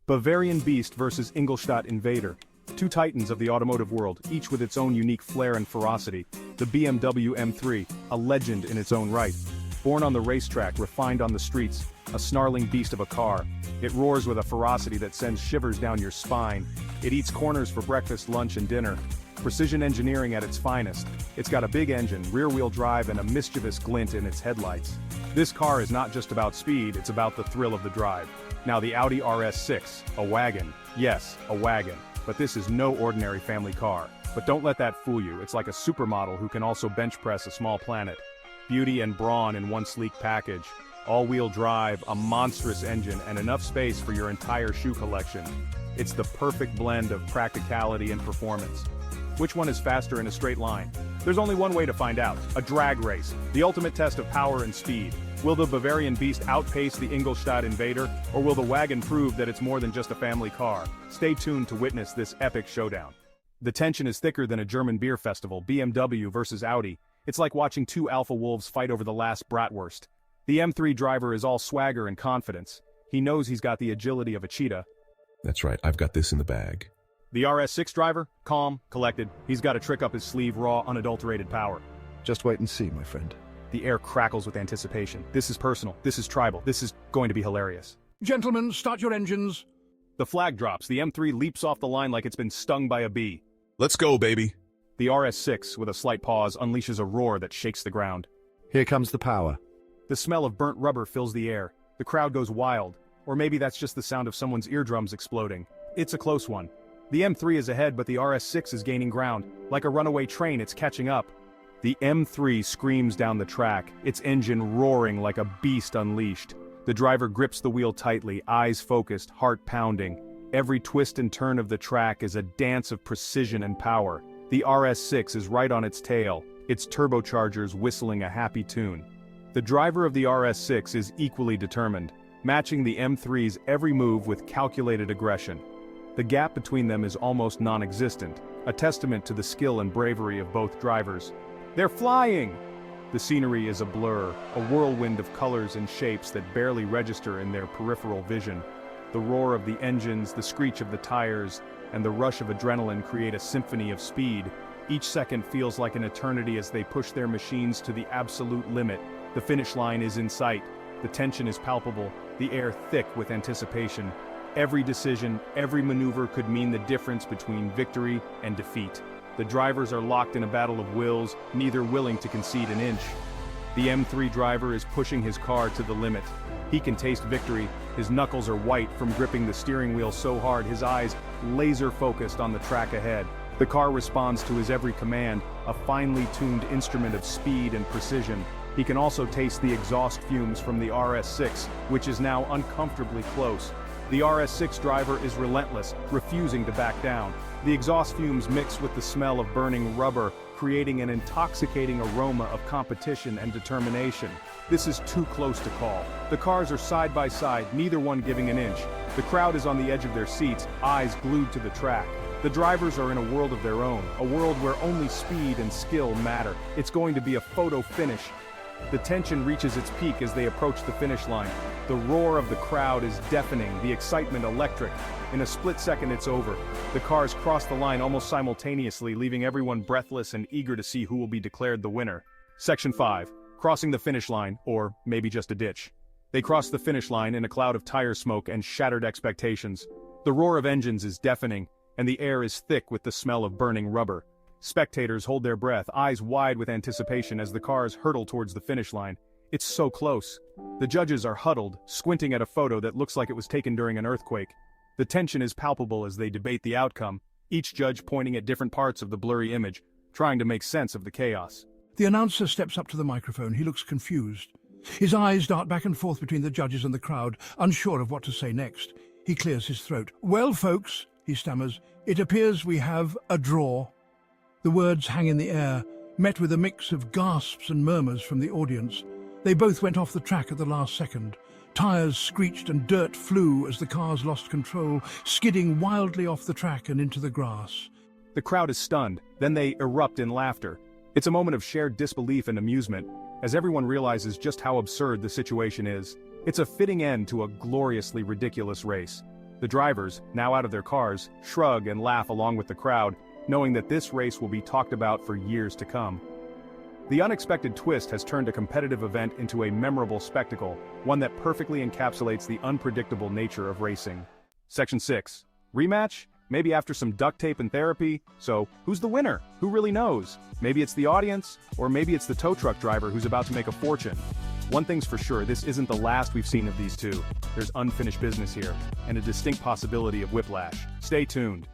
Bavarian Beast versus Ingolstadt Invader. Two titans of the automotive world, each with its own unique flair and ferocity. The BMW M3, a legend in its own right. Born on the racetrack, refined on the streets, a snarling beast of a car. It roars with a ferocity that sends shivers down your spine. It eats corners for breakfast, lunch, and dinner. Precision engineering at its finest. It's got a big engine, rear-wheel drive, and a mischievous glint in its headlights. This car is not just about speed, it's about the thrill of the drive. Now the Audi RS6, a wagon. Yes, a wagon. But this is no ordinary family car. But don't let that fool you, it's like a supermodel who can also bench press a small planet. Beauty and brawn in one sleek package. All-wheel drive, a monstrous engine, and enough space for your entire shoe collection. It's the perfect blend of practicality and performance. Which one is faster in a straight line? There's only one way to find out, a drag race, the ultimate test of power and speed. Will the Bavarian Beast outpace the Ingolstadt Invader, or will the wagon prove that it's more than just a family car? Stay tuned to witness this epic showdown. The tension is thicker than a German beer festival, BMW versus Audi. It's like watching two alpha wolves fight over the last bratwurst. The M3 driver is all swagger and confidence. He knows he's got the agility of a cheetah. That's right, I've got this in the bag. The RS6 driver, calm, collected, he's got a trick up his sleeve, raw, unadulterated power. Just wait and see, my friend. The air crackles with anticipation. This is personal, this is tribal, this is going to be hilarious. Gentlemen, start your engines. The flag drops, the M3 leaps off the line like it's been stung by a bee. Let's go, baby. The RS6, with a slight pause, unleashes a roar that shakes the ground. Here comes the power. The smell of burnt rubber fills the air. The crowd goes wild. Or maybe that's just the sound of someone's eardrums exploding. It's a close one. The M3 is ahead, but the RS6 is gaining ground. Like a runaway train, it's catching up. The M3 screams down the track, its engine roaring like a beast unleashed. The driver grips the wheel tightly, eyes focused, heart pounding. Every twist and turn of the track is a dance of precision and power. The RS6 is right on its tail, its turbochargers whistling a happy tune. The driver of the RS6 is equally determined, matching the M3's every move with calculated aggression. The gap between them is almost non-existent, a testament to the skill and bravery of both drivers. They're flying! The scenery is a blur, a whirlwind of colors and shapes that barely register in their peripheral vision. The roar of the engines, the screech of the tires, and the rush of adrenaline create a symphony of speed. Each second feels like an eternity as they push their machines to the absolute limit. The finish line is in sight. The tension is palpable, the air thick with anticipation. Every decision, every maneuver could mean the difference between victory and defeat. The drivers are locked in a battle of wills, neither willing to concede an inch. The M3 driver is pushing his car to the limit. He can taste victory. His knuckles are white from gripping the steering wheel so hard, his eyes laser-focused on the track ahead. The car responds to his every command, a finely tuned instrument of speed and precision. He can also taste the exhaust fumes from the RS6, which is now uncomfortably close. The RS6 driver is relentless, refusing to back down. The exhaust fumes mix with the smell of burning rubber, creating an intoxicating aroma of competition and determination. This is too close to call. The cars are side by side, neither one giving an inch. The crowd is on the edge of their seats, eyes glued to the track. The drivers are in a world of their own, a world where only speed and skill matter. It's going to be a photo finish. The tension reaches its peak as they approach the finish line. The roar of the crowd is deafening, the excitement electric. In a split second it's over. The cars cross the line almost simultaneously, leaving everyone breathless and eager to see who will be declared the winner. Section 5. Crossing the finish line, or maybe just a ditch. They cross the finish line in a cloud of tire smoke and shattered expectations. The roar of engines is deafening, and the air is thick with the smell of burning rubber. Spectators hold their breath, eyes wide with anticipation as the cars hurtle towards the finish line. It's so close. The judges are huddled, squinting at a photo that looks like it was taken during an earthquake. The tension is palpable as they debate the outcome, each judge pointing at different parts of the blurry image, trying to make sense of the chaos. The announcer steps up to the microphone. He looks confused. His eyes dart back and forth between the judges and the crowd, unsure of what to say next. He clears his throat. "Well, folks," he stammers, "it appears we have a draw." The words hang in the air, met with a mix of gasps and murmurs from the audience. They both went off the track at the last second. Tires screeched and dirt flew as the cars lost control, skidding wildly off the track and into the grass. The crowd is stunned, then they erupt in laughter. It's a moment of shared disbelief and amusement, as everyone realizes just how absurd the situation is. It's a fitting end to a gloriously ridiculous race. The drivers, now out of their cars, shrug and laugh along with the crowd, knowing that this race will be talked about for years to come. The unexpected twist has turned a competitive event into a memorable spectacle, one that perfectly encapsulates the unpredictable nature of racing. Section 6. Rematch? Maybe after some duct tape and therapy? So, who's the winner? Who really knows? Maybe it's the audience, or maybe it's the tow truck driver who's about to make a fortune. One thing's for sure, this isn't the last we've seen of these two. There's unfinished business here, and a distinct possibility of whiplash. Stay tuned.